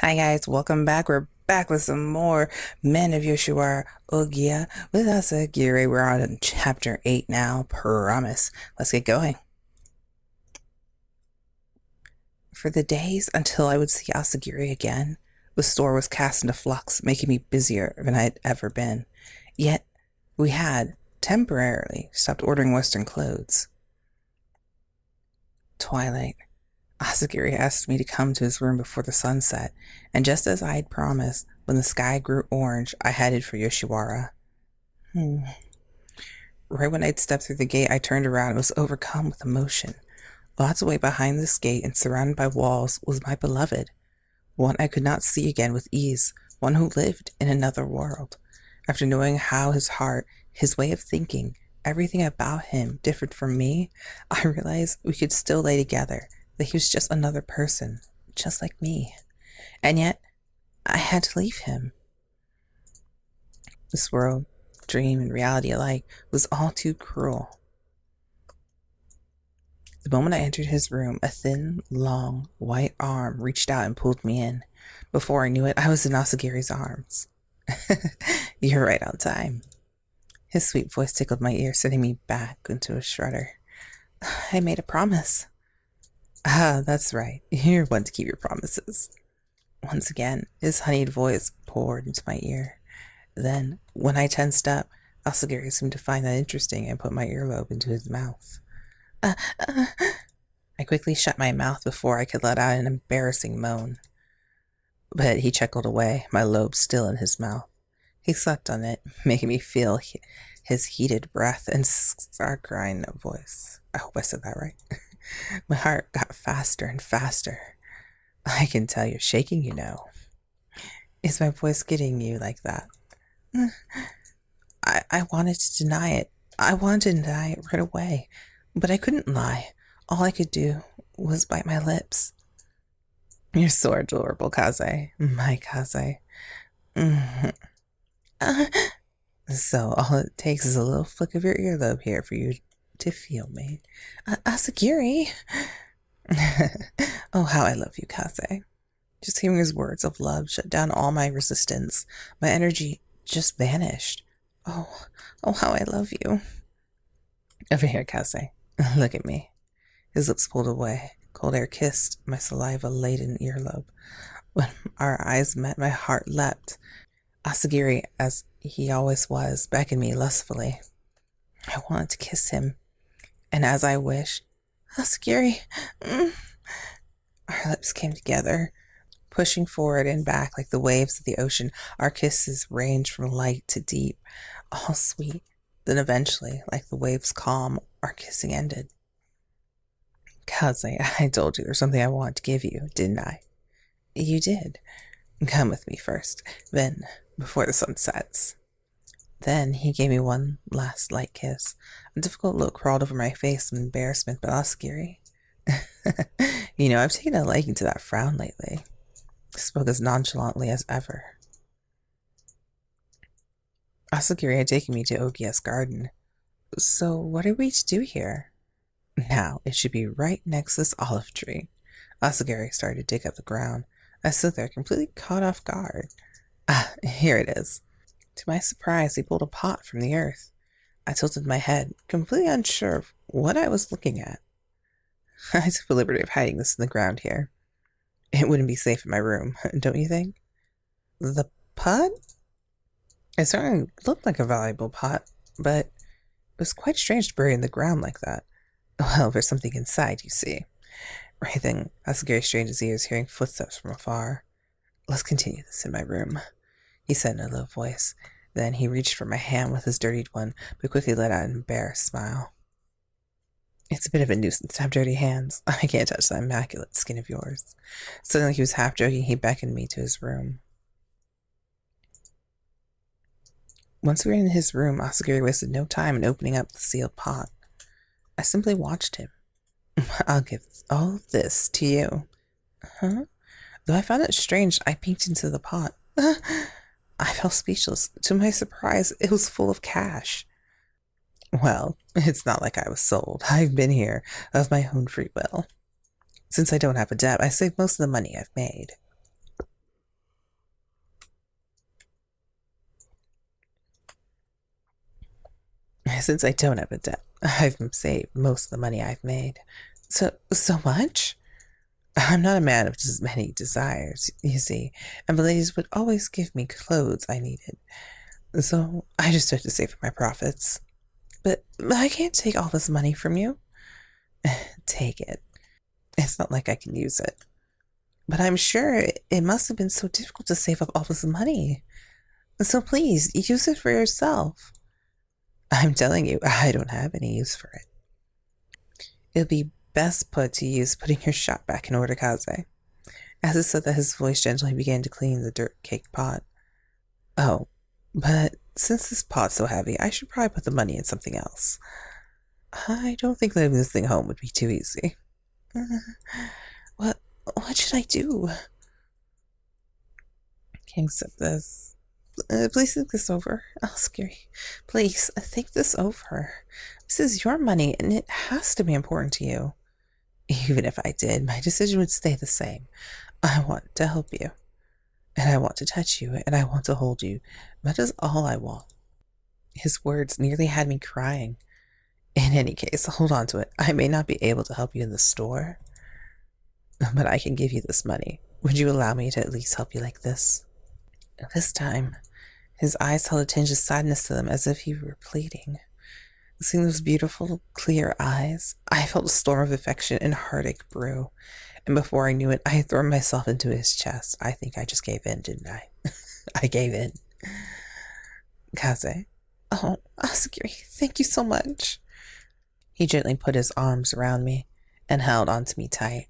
Hi guys, welcome back. We're back with some more Men of Yoshiwara Ohgiya with Asagiri. We're on chapter 8 now, promise. Let's get going. For the days until I would see Asagiri again, the store was cast into flux, making me busier than I had ever been. Yet, we had, temporarily, stopped ordering Western clothes. Twilight. Asagiri asked me to come to his room before the sun set, and just as I had promised, when the sky grew orange, I headed for Yoshiwara. Right when I'd stepped through the gate, I turned around and was overcome with emotion. Lots away behind this gate and surrounded by walls was my beloved, one I could not see again with ease, one who lived in another world. After knowing how his heart, his way of thinking, everything about him differed from me, I realized we could still lay together, that he was just another person, just like me. And yet, I had to leave him. This world, dream and reality alike, was all too cruel. The moment I entered his room, a thin, long, white arm reached out and pulled me in. Before I knew it, I was in Asagiri's arms. You're right on time. His sweet voice tickled my ear, sending me back into a shudder. I made a promise. Ah, that's right. You're one to keep your promises. Once again, his honeyed voice poured into my ear. Then, when I tensed up, Asagiri seemed to find that interesting and put my earlobe into his mouth. Uh, uh. I quickly shut my mouth before I could let out an embarrassing moan. But he chuckled away, my lobe still in his mouth. He sucked on it, making me feel his heated breath and saccharine voice. I hope I said that right. My heart got faster and faster. I can tell you're shaking, you know. Is my voice getting you like that? I wanted to deny it. I wanted to deny it right away, but I couldn't lie. All I could do was bite my lips. You're so adorable, Kaze. My Kaze. So all it takes is a little flick of your earlobe here for you to feel me. Asagiri. Oh, how I love you, Kaze. Just hearing his words of love shut down all my resistance. My energy just vanished. Oh, how I love you. Over here, Kaze. Look at me. His lips pulled away. Cold air kissed my saliva-laden earlobe. When our eyes met, my heart leapt. Asagiri, as he always was, beckoned me lustfully. I wanted to kiss him, and as I wished, Asagiri, our lips came together, pushing forward and back like the waves of the ocean. Our kisses ranged from light to deep, all sweet. Then eventually, like the waves calm, our kissing ended. Kaze, I told you there's something I want to give you, didn't I? You did. Come with me first, then, before the sun sets. Then he gave me one last light kiss. A difficult look crawled over my face in embarrassment, but Asagiri. You know, I've taken a liking to that frown lately. Spoke as nonchalantly as ever. Asagiri had taken me to Ohgiya's garden. So what are we to do here? Now, it should be right next to this olive tree. Asagiri started to dig up the ground. I stood there completely caught off guard. Ah, here it is. To my surprise, he pulled a pot from the earth. I tilted my head, completely unsure of what I was looking at. I took the liberty of hiding this in the ground here. It wouldn't be safe in my room, don't you think? The pot? It certainly looked like a valuable pot, but it was quite strange to bury in the ground like that. Well, there's something inside, you see. Right then, Asagiri strained his ears, hearing footsteps from afar. Let's continue this in my room, he said in a low voice. Then he reached for my hand with his dirtied one, but quickly let out an embarrassed smile. It's a bit of a nuisance to have dirty hands. I can't touch that immaculate skin of yours. Suddenly he was half joking. He beckoned me to his room. Once we were in his room, Asagiri wasted no time in opening up the sealed pot. I simply watched him. I'll give all of this to you. Huh? Though I found it strange, I peeked into the pot. I felt speechless. To my surprise, it was full of cash. Well, it's not like I was sold. I've been here of my own free will. Since I don't have a debt, I saved most of the money I've made. Since I don't have a debt, I've saved most of the money I've made. So much? I'm not a man of just many desires, you see, and the ladies would always give me clothes I needed. So I just took to save for my profits. But I can't take all this money from you. Take it. It's not like I can use it. But I'm sure it must have been so difficult to save up all this money. So please, use it for yourself. I'm telling you, I don't have any use for it. It'll be best put to use putting your shop back in order, Kaze. As it said that, his voice gently began to clean the dirt cake pot. Oh, but since this pot's so heavy, I should probably put the money in something else. I don't think leaving this thing home would be too easy. What should I do? Can't accept this. Please think this over. Asagiri, please, think this over. This is your money, and it has to be important to you. Even if I did, my decision would stay the same. I want to help you, and I want to touch you, and I want to hold you. That is all I want. His words nearly had me crying. In any case, hold on to it. I may not be able to help you in the store, but I can give you this money. Would you allow me to at least help you like this? This time, his eyes held a tinge of sadness to them, as if he were pleading. Seeing those beautiful, clear eyes, I felt a storm of affection and heartache brew, and before I knew it, I had thrown myself into his chest. I think I just gave in, didn't I? I gave in. Kaze. Oh, Asagiri, thank you so much. He gently put his arms around me and held onto me tight.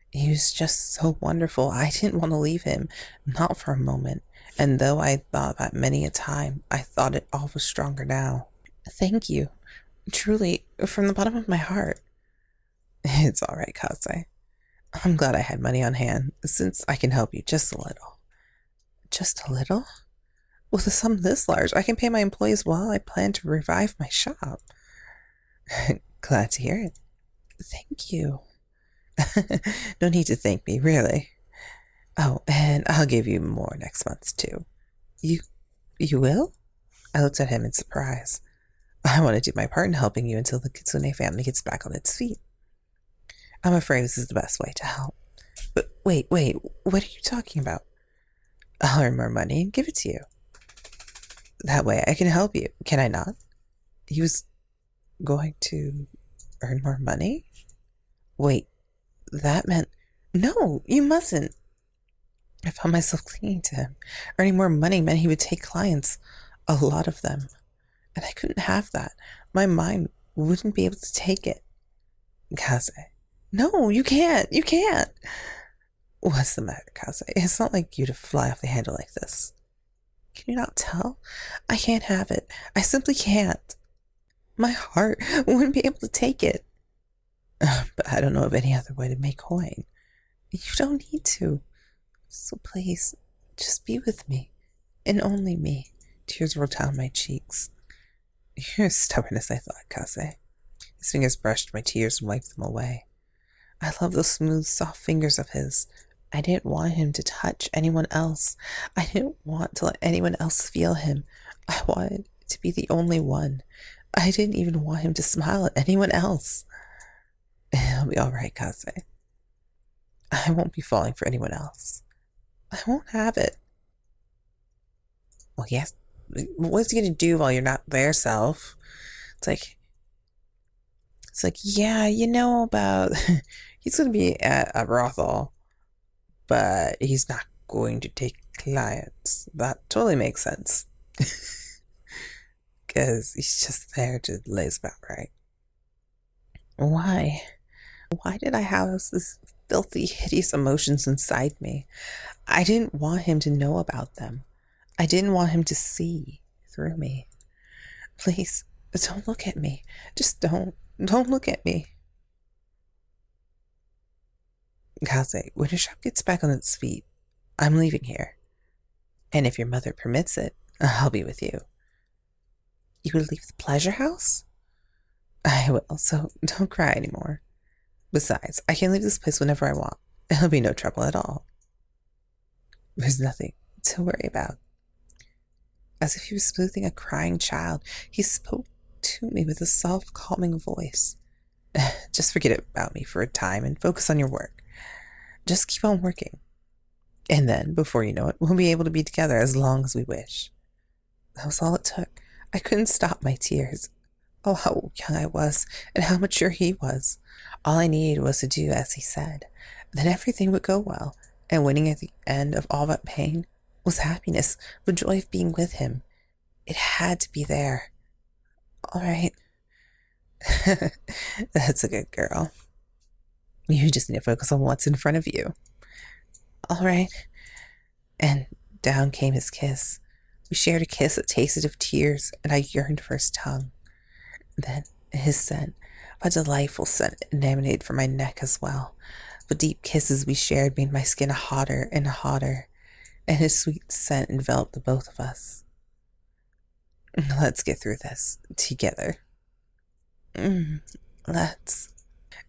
He was just so wonderful. I didn't want to leave him, not for a moment. And though I thought that many a time, I thought it all was stronger now. Thank you. Truly, from the bottom of my heart. It's all right, Kaze. I'm glad I had money on hand, since I can help you just a little. Just a little? With a sum this large, I can pay my employees while I plan to revive my shop. Glad to hear it. Thank you. No need to thank me, really. Oh, and I'll give you more next month, too. You will? I looked at him in surprise. I want to do my part in helping you until the Kitsune family gets back on its feet. I'm afraid this is the best way to help. But wait, what are you talking about? I'll earn more money and give it to you. That way I can help you, can I not? He was going to earn more money? Wait, that meant... No, you mustn't. I found myself clinging to him. Earning more money meant he would take clients, a lot of them. And I couldn't have that. My mind wouldn't be able to take it. Kaze. No, you can't. You can't. What's the matter, Kaze? It's not like you to fly off the handle like this. Can you not tell? I can't have it. I simply can't. My heart wouldn't be able to take it. But I don't know of any other way to make coin. You don't need to. So please, just be with me. And only me. Tears rolled down my cheeks. You're as stubborn as I thought, Kaze. His fingers brushed my tears and wiped them away. I love those smooth, soft fingers of his. I didn't want him to touch anyone else. I didn't want to let anyone else feel him. I wanted to be the only one. I didn't even want him to smile at anyone else. It'll be all right, Kaze. I won't be falling for anyone else. I won't have it. Well, yes. What's he gonna do while you're not there, self? It's like, yeah, you know about... He's gonna be at a brothel, but he's not going to take clients. That totally makes sense. Because he's just there to laze about, right? Why? Why did I house this filthy, hideous emotions inside me? I didn't want him to know about them. I didn't want him to see through me. Please, don't look at me. Just don't. Don't look at me. Kaze, when your shop gets back on its feet, I'm leaving here. And if your mother permits it, I'll be with you. You would leave the pleasure house? I will, so don't cry anymore. Besides, I can leave this place whenever I want. It'll be no trouble at all. There's nothing to worry about. As if he was smoothing a crying child, he spoke to me with a soft, calming voice. Just forget about me for a time and focus on your work. Just keep on working. And then, before you know it, we'll be able to be together as long as we wish. That was all it took. I couldn't stop my tears. Oh, how young I was, and how mature he was. All I needed was to do as he said. Then everything would go well, and winning at the end of all that pain was happiness, the joy of being with him. It had to be there. All right. That's a good girl. You just need to focus on what's in front of you. All right. And down came his kiss. We shared a kiss that tasted of tears, and I yearned for his tongue. Then his scent, a delightful scent, emanated from my neck as well. The deep kisses we shared made my skin hotter and hotter, and his sweet scent enveloped the both of us. Let's get through this together. Let's.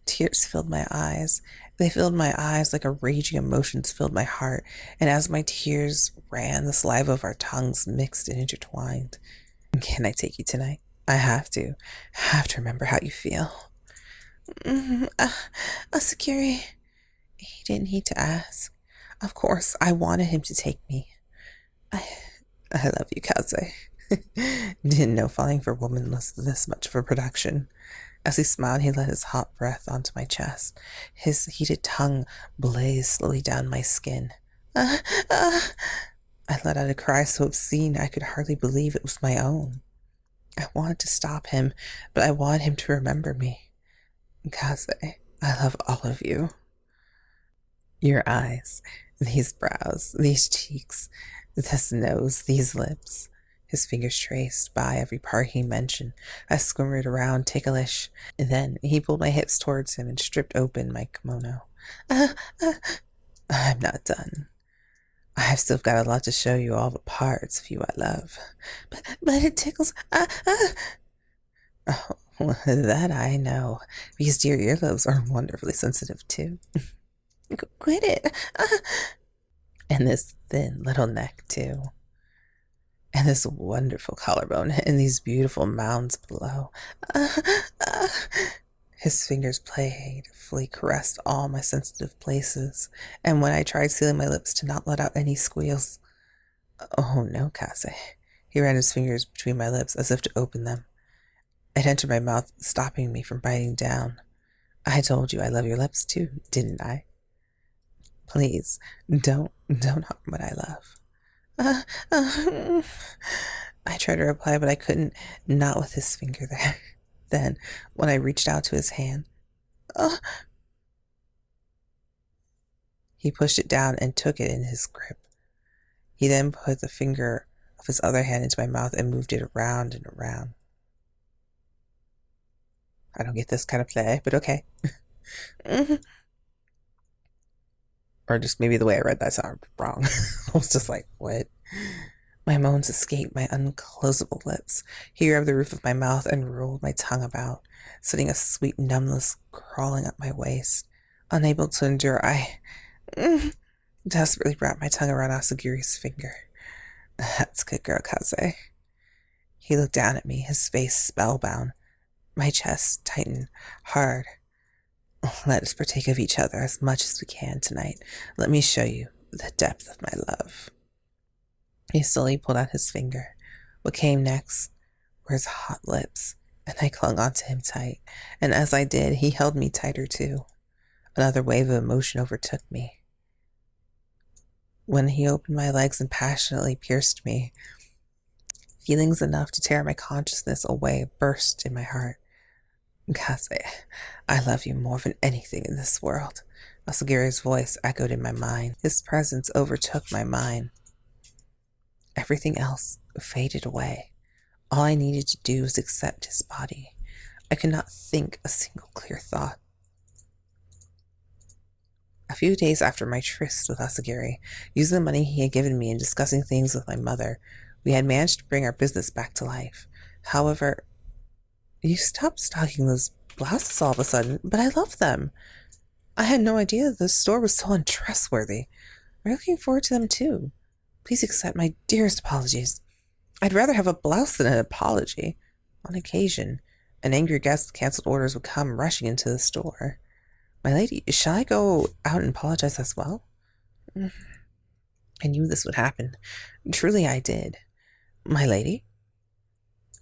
Tears filled my eyes. They filled my eyes like a raging emotions filled my heart, and as my tears ran, the saliva of our tongues mixed and intertwined. Can I take you tonight? I have to. Remember how you feel. Asagiri. He didn't need to ask. Of course, I wanted him to take me. I love you, Kaze. Didn't know falling for a woman was this much of a production. As he smiled, he let his hot breath onto my chest. His heated tongue blazed slowly down my skin. I let out a cry so obscene I could hardly believe it was my own. I wanted to stop him, but I wanted him to remember me. Kaze, I love all of you. Your eyes, these brows, these cheeks, this nose, these lips. His fingers traced by every part he mentioned. I squirmed around, ticklish. And then he pulled my hips towards him and stripped open my kimono. I'm not done. I've still got a lot to show you, all the parts of you I love. But it tickles. Oh, that I know. Because dear earlobes are wonderfully sensitive too. Quit it. And this thin little neck too. And this wonderful collarbone, and these beautiful mounds below. His fingers playfully caressed all my sensitive places, and when I tried sealing my lips to not let out any squeals, oh no, Kaze. He ran his fingers between my lips as if to open them. It entered my mouth, stopping me from biting down. I told you I love your lips too, didn't I? Please, don't harm what I love. I tried to reply, but I couldn't, not with his finger there. Then, when I reached out to his hand, he pushed it down and took it in his grip. He then put the finger of his other hand into my mouth and moved it around and around. I don't get this kind of play, but okay. Or just maybe the way I read that sounded wrong. I was just like, what? My moans escaped my unclosable lips. He grabbed the roof of my mouth and rolled my tongue about, sending a sweet numbness crawling up my waist. Unable to endure, I desperately wrapped my tongue around Asagiri's finger. That's good girl, Kaze. He looked down at me, his face spellbound. My chest tightened hard. Let us partake of each other as much as we can tonight. Let me show you the depth of my love. He slowly pulled out his finger. What came next were his hot lips, and I clung onto him tight. And as I did, he held me tighter too. Another wave of emotion overtook me. When he opened my legs and passionately pierced me, feelings enough to tear my consciousness away burst in my heart. Kaze, I love you more than anything in this world. Asagiri's voice echoed in my mind. His presence overtook my mind. Everything else faded away. All I needed to do was accept his body. I could not think a single clear thought. A few days after my tryst with Asagiri, using the money he had given me and discussing things with my mother, we had managed to bring our business back to life. However, you stopped stocking those blouses all of a sudden, but I love them. I had no idea the store was so untrustworthy. I'm looking forward to them too. Please accept my dearest apologies. I'd rather have a blouse than an apology. On occasion, an angry guest with canceled orders would come rushing into the store. My lady, shall I go out and apologize as well? I knew this would happen. Truly, I did. My lady?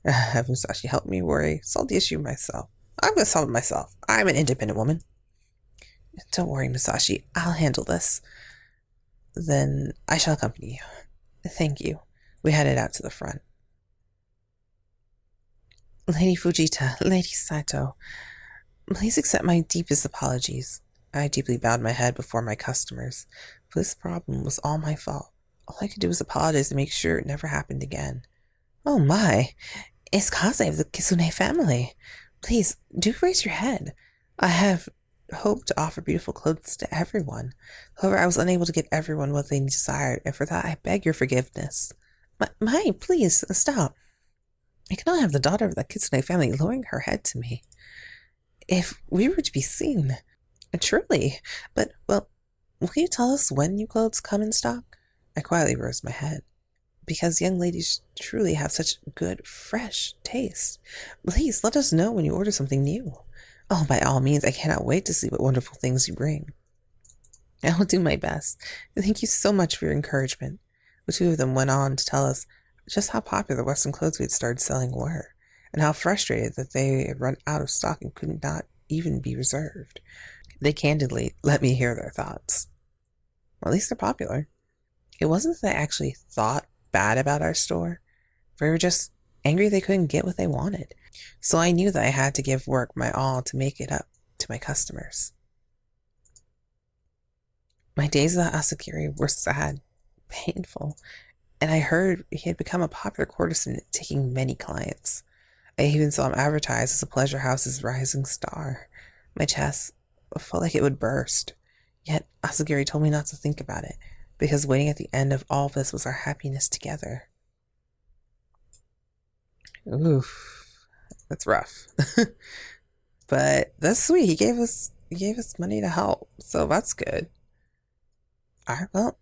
Have Musashi help me worry. Solve the issue myself. I'm going to solve it myself. I'm an independent woman. Don't worry, Musashi. I'll handle this. Then I shall accompany you. Thank you. We headed out to the front. Lady Fujita, Lady Saito, please accept my deepest apologies. I deeply bowed my head before my customers. But this problem was all my fault. All I could do was apologize to make sure it never happened again. Oh my, it's Kaze of the Kitsune family. Please, do raise your head. I have hoped to offer beautiful clothes to everyone. However, I was unable to get everyone what they desired, and for that I beg your forgiveness. Please, stop. I cannot have the daughter of the Kitsune family lowering her head to me. If we were to be seen, truly, but, well, will you tell us when new clothes come in stock? I quietly rose my head. Because young ladies truly have such good, fresh taste. Please let us know when you order something new. Oh, by all means, I cannot wait to see what wonderful things you bring. I will do my best. Thank you so much for your encouragement. The two of them went on to tell us just how popular the Western clothes we had started selling were, and how frustrated that they had run out of stock and could not even be reserved. They candidly let me hear their thoughts. Well, at least they're popular. It wasn't that they actually thought bad about our store. They were just angry they couldn't get what they wanted. So I knew that I had to give work my all to make it up to my customers. My days at Asagiri were sad, painful, and I heard he had become a popular courtesan, taking many clients. I even saw him advertised as a pleasure house's rising star. My chest felt like it would burst. Yet Asagiri told me not to think about it, because waiting at the end of all this was our happiness together. Oof, that's rough. But that's sweet. He gave us money to help, so that's good. Alright, well,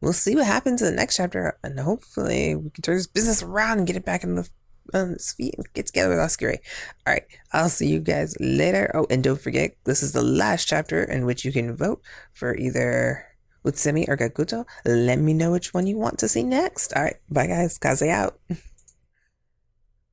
we'll see what happens in the next chapter, and hopefully we can turn this business around and get it back on its feet and get together with Asagiri. Alright, I'll see you guys later. Oh, and don't forget, this is the last chapter in which you can vote for either Utsusemi or Gakuto. Let me know which one you want to see next. Alright, bye guys. Kaze out.